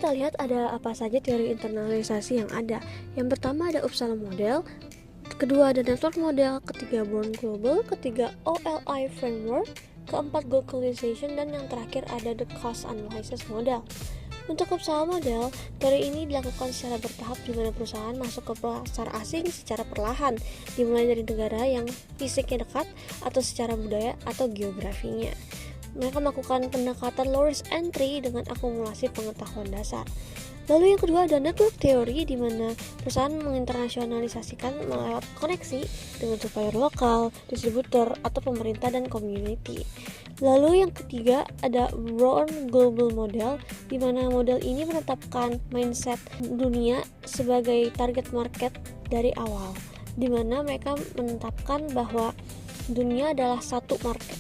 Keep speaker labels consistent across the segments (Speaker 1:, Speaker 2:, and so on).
Speaker 1: kita lihat ada apa saja teori internalisasi yang ada. Yang pertama ada Uppsala Model, kedua ada Network Model, ketiga Born Global, ketiga OLI Framework, keempat Globalization, dan yang terakhir ada The Cost Analysis Model. Untuk Uppsala Model, teori ini dilakukan secara bertahap di mana perusahaan masuk ke pasar asing secara perlahan, dimulai dari negara yang fisiknya dekat atau secara budaya atau geografinya. Mereka melakukan pendekatan low risk entry dengan akumulasi pengetahuan dasar. Lalu yang kedua ada network theory, di mana perusahaan menginternasionalisasikan melewat koneksi dengan supplier lokal, distributor, atau pemerintah dan community. Lalu yang ketiga ada Born Global Model, di mana model ini menetapkan mindset dunia sebagai target market dari awal, di mana mereka menetapkan bahwa dunia adalah satu market.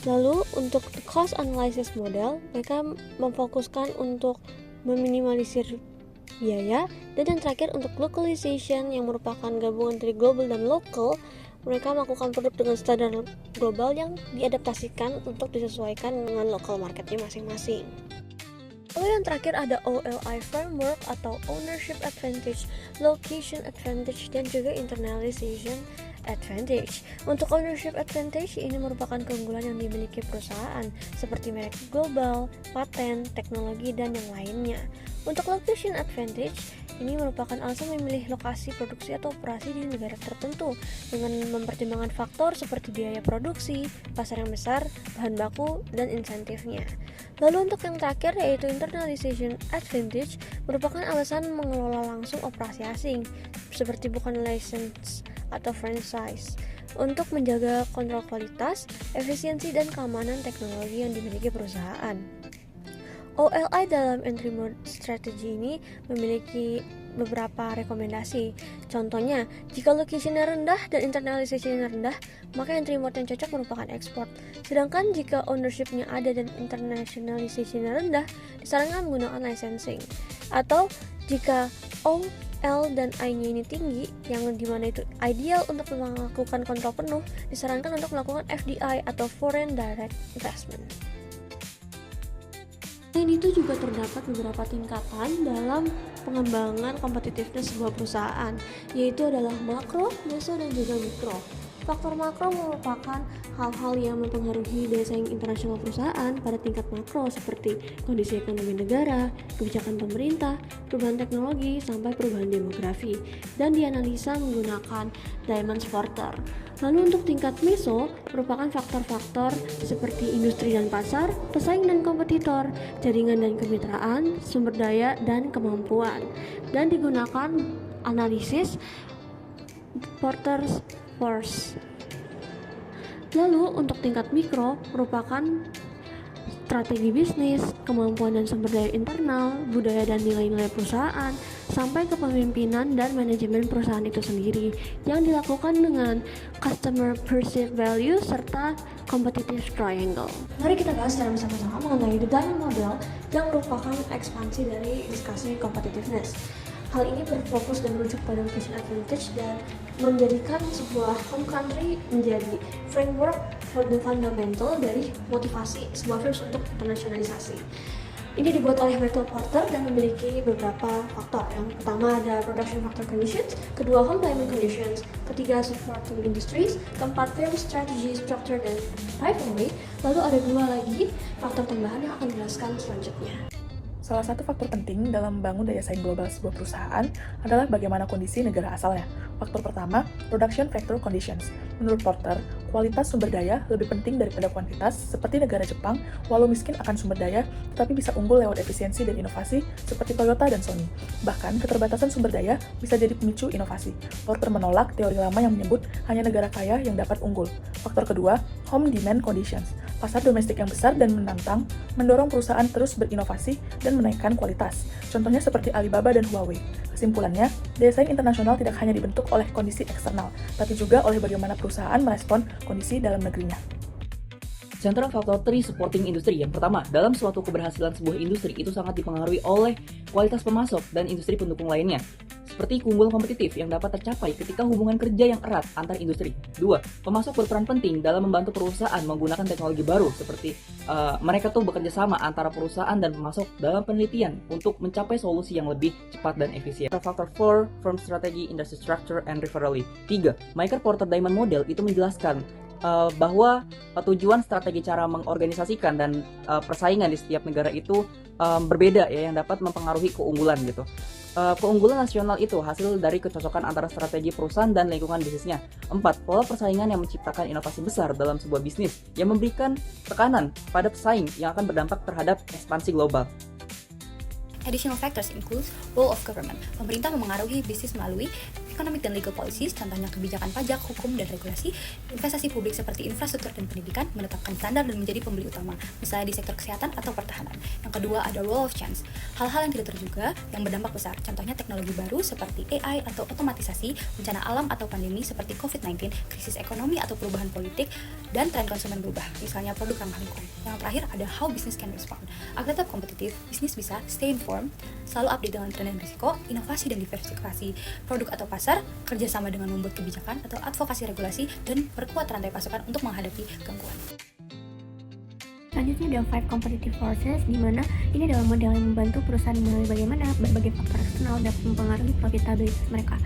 Speaker 1: Lalu untuk the cost analysis model, mereka memfokuskan untuk meminimalisir biaya. Dan yang terakhir untuk localization, yang merupakan gabungan dari global dan local, mereka melakukan produk dengan standar global yang diadaptasikan untuk disesuaikan dengan local marketnya masing-masing. Lalu yang terakhir ada OLI Framework atau Ownership Advantage, Location Advantage, dan juga Internalization Advantage. Untuk ownership advantage ini merupakan keunggulan yang dimiliki perusahaan seperti merek global, paten, teknologi, dan yang lainnya. Untuk location advantage ini merupakan alasan memilih lokasi produksi atau operasi di negara tertentu dengan mempertimbangkan faktor seperti biaya produksi, pasar yang besar, bahan baku, dan insentifnya. Lalu untuk yang terakhir yaitu internalization advantage merupakan alasan mengelola langsung operasi asing seperti bukan license atau franchise untuk menjaga kontrol kualitas, efisiensi, dan keamanan teknologi yang dimiliki perusahaan. OLI dalam entry mode strategy ini memiliki beberapa rekomendasi. Contohnya, jika location-nya rendah dan internalization-nya rendah, maka entry mode yang cocok merupakan ekspor. Sedangkan jika ownership-nya ada dan internationalization-nya rendah, disarankan menggunakan licensing. Atau jika O, L, dan I-nya ini tinggi, yang dimana itu ideal untuk melakukan kontrol penuh, disarankan untuk melakukan FDI atau Foreign Direct Investment. Selain itu juga terdapat beberapa tingkatan dalam pengembangan kompetitiveness sebuah perusahaan, yaitu adalah makro, meso, dan juga mikro. Faktor makro merupakan hal-hal yang mempengaruhi daya saing internasional perusahaan pada tingkat makro seperti kondisi ekonomi negara, kebijakan pemerintah, perubahan teknologi, sampai perubahan demografi, dan dianalisa menggunakan Diamond Porter. Lalu untuk tingkat meso merupakan faktor-faktor seperti industri dan pasar, pesaing dan kompetitor, jaringan dan kemitraan, sumber daya dan kemampuan, dan digunakan analisis Porter's Force. Lalu untuk tingkat mikro merupakan strategi bisnis, kemampuan dan sumber daya internal, budaya dan nilai-nilai perusahaan, sampai kepemimpinan dan manajemen perusahaan itu sendiri yang dilakukan dengan customer perceived value serta competitive triangle. Mari kita bahas secara bersama-sama mengenai the Diamond Model yang merupakan ekspansi dari diskusi competitiveness. Hal ini berfokus dan merujuk pada location advantage dan menjadikan sebuah home country menjadi framework for the fundamental dari motivasi sebuah firms untuk internasionalisasi. Ini dibuat oleh Michael Porter dan memiliki beberapa faktor. Yang pertama ada production factor conditions, kedua home climate conditions, ketiga supporting industries, keempat firm strategy, structure, dan rivalry. Lalu ada dua lagi faktor tambahan yang akan dijelaskan selanjutnya.
Speaker 2: Salah satu faktor penting dalam membangun daya saing global sebuah perusahaan adalah bagaimana kondisi negara asalnya. Faktor pertama, production factor conditions. Menurut Porter, kualitas sumber daya lebih penting daripada kuantitas, seperti negara Jepang, walau miskin akan sumber daya, tetapi bisa unggul lewat efisiensi dan inovasi, seperti Toyota dan Sony. Bahkan, keterbatasan sumber daya bisa jadi pemicu inovasi. Porter menolak teori lama yang menyebut hanya negara kaya yang dapat unggul. Faktor kedua, home demand conditions. Pasar domestik yang besar dan menantang mendorong perusahaan terus berinovasi dan menaikkan kualitas. Contohnya seperti Alibaba dan Huawei. Kesimpulannya, daya saing internasional tidak hanya dibentuk oleh kondisi eksternal, tapi juga oleh bagaimana perusahaan merespon kondisi dalam negerinya.
Speaker 3: Central Factor 3 Supporting Industry. Yang pertama, dalam suatu keberhasilan sebuah industri itu sangat dipengaruhi oleh kualitas pemasok dan industri pendukung lainnya, seperti keunggulan kompetitif yang dapat tercapai ketika hubungan kerja yang erat antar industri. 2. Pemasok berperan penting dalam membantu perusahaan menggunakan teknologi baru seperti mereka tuh bekerja sama antara perusahaan dan pemasok dalam penelitian untuk mencapai solusi yang lebih cepat dan efisien. Faktor 4, firm strategy, industry structure, and referrally. 3. Michael Porter Diamond Model itu menjelaskan bahwa tujuan strategi cara mengorganisasikan dan persaingan di setiap negara itu berbeda ya, yang dapat mempengaruhi keunggulan gitu. Keunggulan nasional itu hasil dari kecocokan antara strategi perusahaan dan lingkungan bisnisnya. 4. Pola persaingan yang menciptakan inovasi besar dalam sebuah bisnis yang memberikan tekanan pada pesaing yang akan berdampak terhadap ekspansi global.
Speaker 4: Additional factors include role of government. Pemerintah memengaruhi bisnis melalui economic dan legal policies, contohnya kebijakan pajak, hukum, dan regulasi. Investasi publik seperti infrastruktur dan pendidikan menetapkan standar dan menjadi pembeli utama, misalnya di sektor kesehatan atau pertahanan. Yang kedua ada role of chance. Hal-hal yang tidak terduga yang berdampak besar, contohnya teknologi baru seperti AI atau otomatisasi, bencana alam atau pandemi seperti COVID-19, krisis ekonomi atau perubahan politik, dan tren konsumen berubah, misalnya produk ramah lingkungan. Yang terakhir ada how business can respond. Agar tetap kompetitif, bisnis bisa stay informed, selalu update dengan tren dan risiko, inovasi dan diversifikasi produk atau pasar, kerjasama dengan membuat kebijakan atau advokasi regulasi, dan perkuat rantai pasokan untuk menghadapi gangguan.
Speaker 5: Selanjutnya ada 5 competitive forces, di mana ini adalah model yang membantu perusahaan mengenali bagaimana berbagai faktor eksternal dapat mempengaruhi profitabilitas mereka.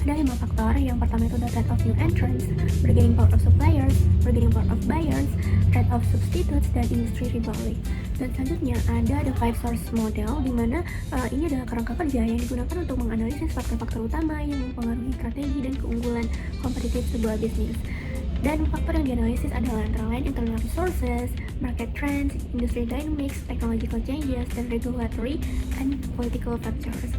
Speaker 5: Ada 5 faktor. Yang pertama itu ada threat of new entrants, bargaining power of suppliers, bargaining power of buyers, threat of substitutes, dan industry rivalry. Dan selanjutnya ada the 5 source model, di mana ini adalah kerangka kerja yang digunakan untuk menganalisis faktor-faktor utama yang mempengaruhi strategi dan keunggulan kompetitif sebuah bisnis. Dan faktor yang dianalisis adalah antara lain internal resources, market trends, industry dynamics, technological changes, dan regulatory and political factors.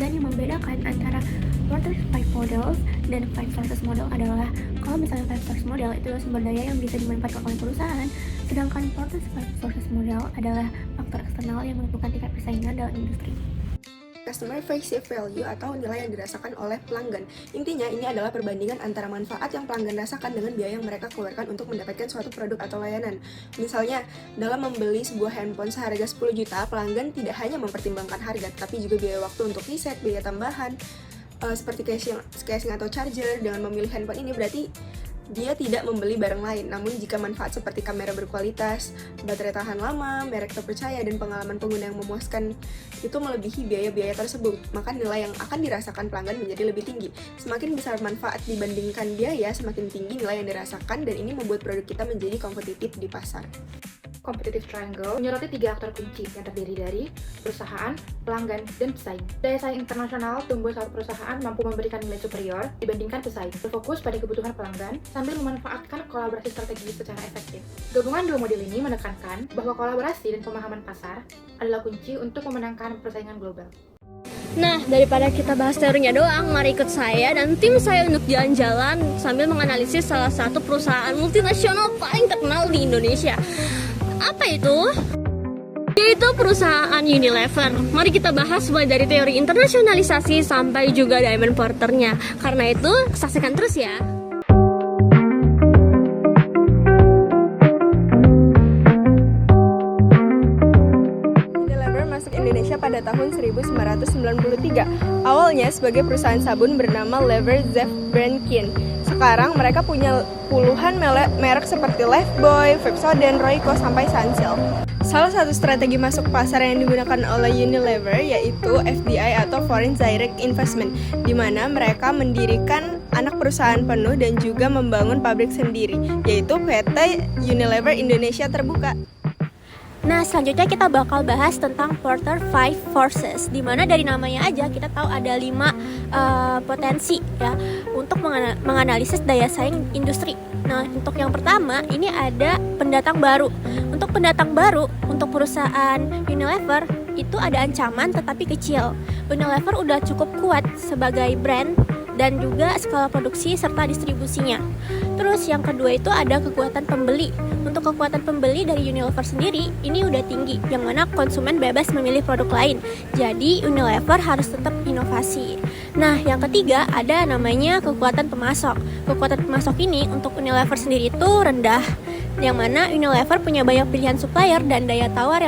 Speaker 5: Dan yang membedakan antara Porter's 5 models dan 5 sources model adalah kalau misalnya 5 source model itu adalah sumber daya yang bisa dimanfaatkan oleh perusahaan, sedangkan Porter's 5 sources model adalah faktor eksternal yang menentukan tingkat persaingan dalam industri.
Speaker 6: Customer perceived value atau nilai yang dirasakan oleh pelanggan. Intinya ini adalah perbandingan antara manfaat yang pelanggan rasakan dengan biaya yang mereka keluarkan untuk mendapatkan suatu produk atau layanan. Misalnya, dalam membeli sebuah handphone seharga 10 juta, pelanggan tidak hanya mempertimbangkan harga, tapi juga biaya waktu untuk riset, biaya tambahan, seperti casing atau charger. Dengan memilih handphone ini berarti dia tidak membeli barang lain, namun jika manfaat seperti kamera berkualitas, baterai tahan lama, merek terpercaya, dan pengalaman pengguna yang memuaskan itu melebihi biaya-biaya tersebut, maka nilai yang akan dirasakan pelanggan menjadi lebih tinggi. Semakin besar manfaat dibandingkan biaya, semakin tinggi nilai yang dirasakan, dan ini membuat produk kita menjadi kompetitif di pasar.
Speaker 7: Competitive Triangle menyoroti 3 aktor kunci yang terdiri dari perusahaan, pelanggan, dan pesaing. Daya saing internasional tumbuh saat perusahaan mampu memberikan nilai superior dibandingkan pesaing, berfokus pada kebutuhan pelanggan sambil memanfaatkan kolaborasi strategi secara efektif. Gabungan dua model ini menekankan bahwa kolaborasi dan pemahaman pasar adalah kunci untuk memenangkan persaingan global.
Speaker 1: Nah, daripada kita bahas teorinya doang, mari ikut saya dan tim saya untuk jalan-jalan sambil menganalisis salah satu perusahaan multinasional paling terkenal di Indonesia. Apa itu? Yaitu perusahaan Unilever. Mari kita bahas mulai dari teori internasionalisasi sampai juga Diamond Porternya. Karena itu, saksikan terus ya.
Speaker 6: Unilever masuk Indonesia pada tahun 1993. Awalnya sebagai perusahaan sabun bernama Lever Zeff Brand-Kin. Sekarang mereka punya puluhan merek seperti Lifebuoy, Pepsodent, Royco, sampai Sunsilk. Salah satu strategi masuk pasar yang digunakan oleh Unilever yaitu FDI atau Foreign Direct Investment, di mana mereka mendirikan anak perusahaan penuh dan juga membangun pabrik sendiri, yaitu PT Unilever Indonesia Terbuka.
Speaker 5: Nah, selanjutnya kita bakal bahas tentang Porter 5 Forces, di mana dari namanya aja kita tahu ada 5 potensi ya untuk menganalisis daya saing industri. Nah, untuk yang pertama ini ada pendatang baru. Untuk pendatang baru untuk perusahaan Unilever itu ada ancaman tetapi kecil. Unilever udah cukup kuat sebagai brand dan juga skala produksi serta distribusinya. Terus yang kedua itu ada kekuatan pembeli. Untuk kekuatan pembeli dari Unilever sendiri ini udah tinggi, yang mana konsumen bebas memilih produk lain. Jadi Unilever harus tetap inovasi. Nah, yang ketiga ada namanya kekuatan pemasok. Kekuatan pemasok ini untuk Unilever sendiri itu rendah, yang mana Unilever punya banyak pilihan supplier dan daya tawar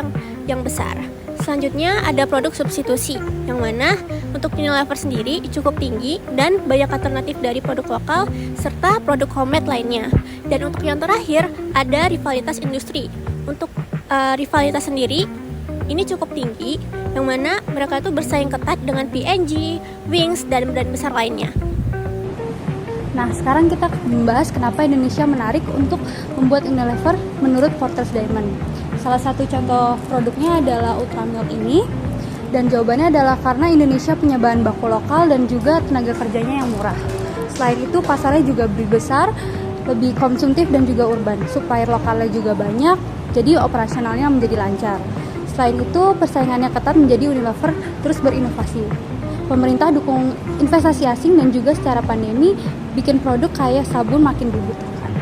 Speaker 5: yang besar.
Speaker 1: Selanjutnya ada produk substitusi, yang mana untuk Unilever sendiri cukup tinggi dan banyak alternatif dari produk lokal serta produk homemade lainnya. Dan untuk yang terakhir ada rivalitas industri. Untuk rivalitas sendiri ini cukup tinggi, yang mana mereka itu bersaing ketat dengan P&G, Wings, dan brand besar lainnya.
Speaker 8: Nah, sekarang kita membahas kenapa Indonesia menarik untuk membuat Unilever menurut Porter's Diamond. Salah satu contoh produknya adalah Ultramilk ini, dan jawabannya adalah karena Indonesia punya bahan baku lokal dan juga tenaga kerjanya yang murah. Selain itu, pasarnya juga lebih besar, lebih konsumtif dan juga urban. Supplier lokalnya juga banyak, jadi operasionalnya menjadi lancar. Selain itu, persaingannya ketat menjadi Unilever terus berinovasi. Pemerintah dukung investasi asing dan juga secara pandemi bikin produk kayak sabun makin dibutuhkan.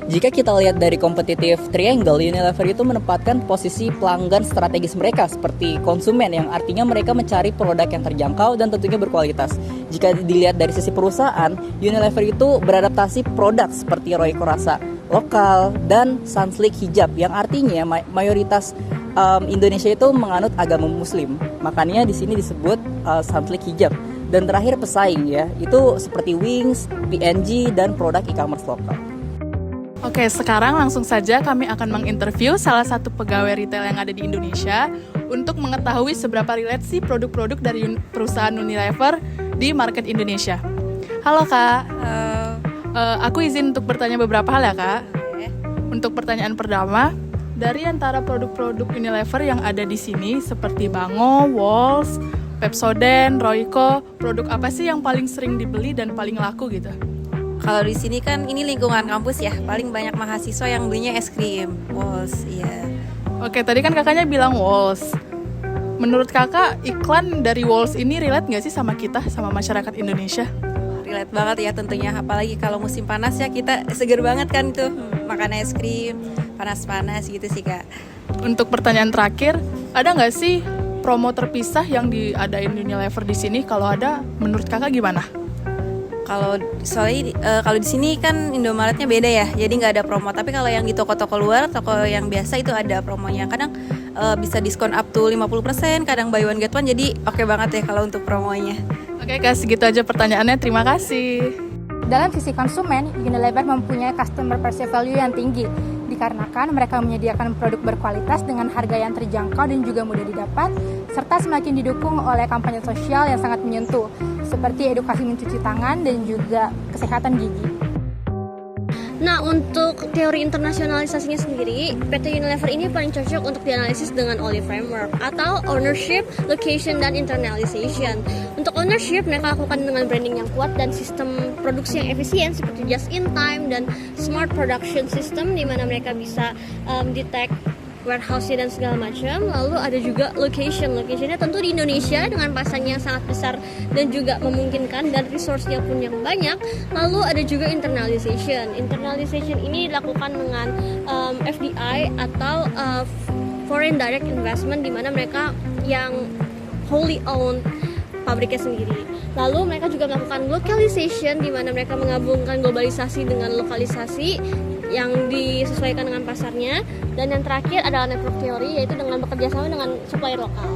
Speaker 3: Jika kita lihat dari competitive triangle, Unilever itu menempatkan posisi pelanggan strategis mereka seperti konsumen, yang artinya mereka mencari produk yang terjangkau dan tentunya berkualitas. Jika dilihat dari sisi perusahaan, Unilever itu beradaptasi produk seperti Royco Rasa lokal dan Sunsilk hijab, yang artinya mayoritas Indonesia itu menganut agama Muslim. Makanya di sini disebut Sunsilk hijab. Dan terakhir pesaing ya, itu seperti Wings, P&G dan produk e-commerce lokal.
Speaker 2: Oke, sekarang langsung saja kami akan menginterview salah satu pegawai retail yang ada di Indonesia untuk mengetahui seberapa relate sih produk-produk dari perusahaan Unilever di market Indonesia. Halo Kak, aku izin untuk bertanya beberapa hal ya Kak. Untuk pertanyaan pertama, dari antara produk-produk Unilever yang ada di sini seperti Bango, Walls, Pepsodent, Royco, produk apa sih yang paling sering dibeli dan paling laku gitu?
Speaker 9: Kalau di sini kan ini lingkungan kampus ya, paling banyak mahasiswa yang belinya es krim, Walls, iya.
Speaker 2: Oke, tadi kan kakaknya bilang Walls. Menurut kakak, iklan dari Walls ini relate nggak sih sama kita, sama masyarakat Indonesia?
Speaker 9: Relate banget ya tentunya, apalagi kalau musim panas ya kita seger banget kan tuh makan es krim, panas-panas gitu sih Kak.
Speaker 2: Untuk pertanyaan terakhir, ada nggak sih promo terpisah yang diadain Unilever di sini? Kalau ada, menurut kakak gimana?
Speaker 9: Kalau di sini kan Indomaretnya beda ya, jadi nggak ada promo. Tapi kalau yang di toko-toko luar, toko yang biasa itu ada promonya. Kadang bisa diskon up to 50%, kadang buy one get one. Jadi oke banget ya kalau untuk promonya.
Speaker 2: Oke Kak, segitu aja pertanyaannya. Terima kasih.
Speaker 8: Dalam sisi konsumen, Unilever mempunyai customer perceived value yang tinggi, dikarenakan mereka menyediakan produk berkualitas dengan harga yang terjangkau dan juga mudah didapat, serta semakin didukung oleh kampanye sosial yang sangat menyentuh, seperti edukasi mencuci tangan dan juga kesehatan gigi.
Speaker 1: Nah, untuk teori internasionalisasinya sendiri, PT Unilever ini paling cocok untuk dianalisis dengan OLI Framework atau Ownership, Location, dan Internalization. Untuk ownership, mereka lakukan dengan branding yang kuat dan sistem produksi yang efisien seperti just in time dan smart production system, di mana mereka bisa detect warehouse-nya dan segala macam. Lalu ada juga locationnya tentu di Indonesia dengan pasarnya yang sangat besar dan juga memungkinkan, dan resource-nya pun yang banyak. Lalu ada juga internalization ini dilakukan dengan FDI atau foreign direct investment, di mana mereka yang wholly owned pabriknya sendiri. Lalu mereka juga melakukan localization, di mana mereka menggabungkan globalisasi dengan lokalisasi yang disesuaikan dengan pasarnya. Dan yang terakhir adalah network theory, yaitu dengan bekerja sama dengan supplier lokal.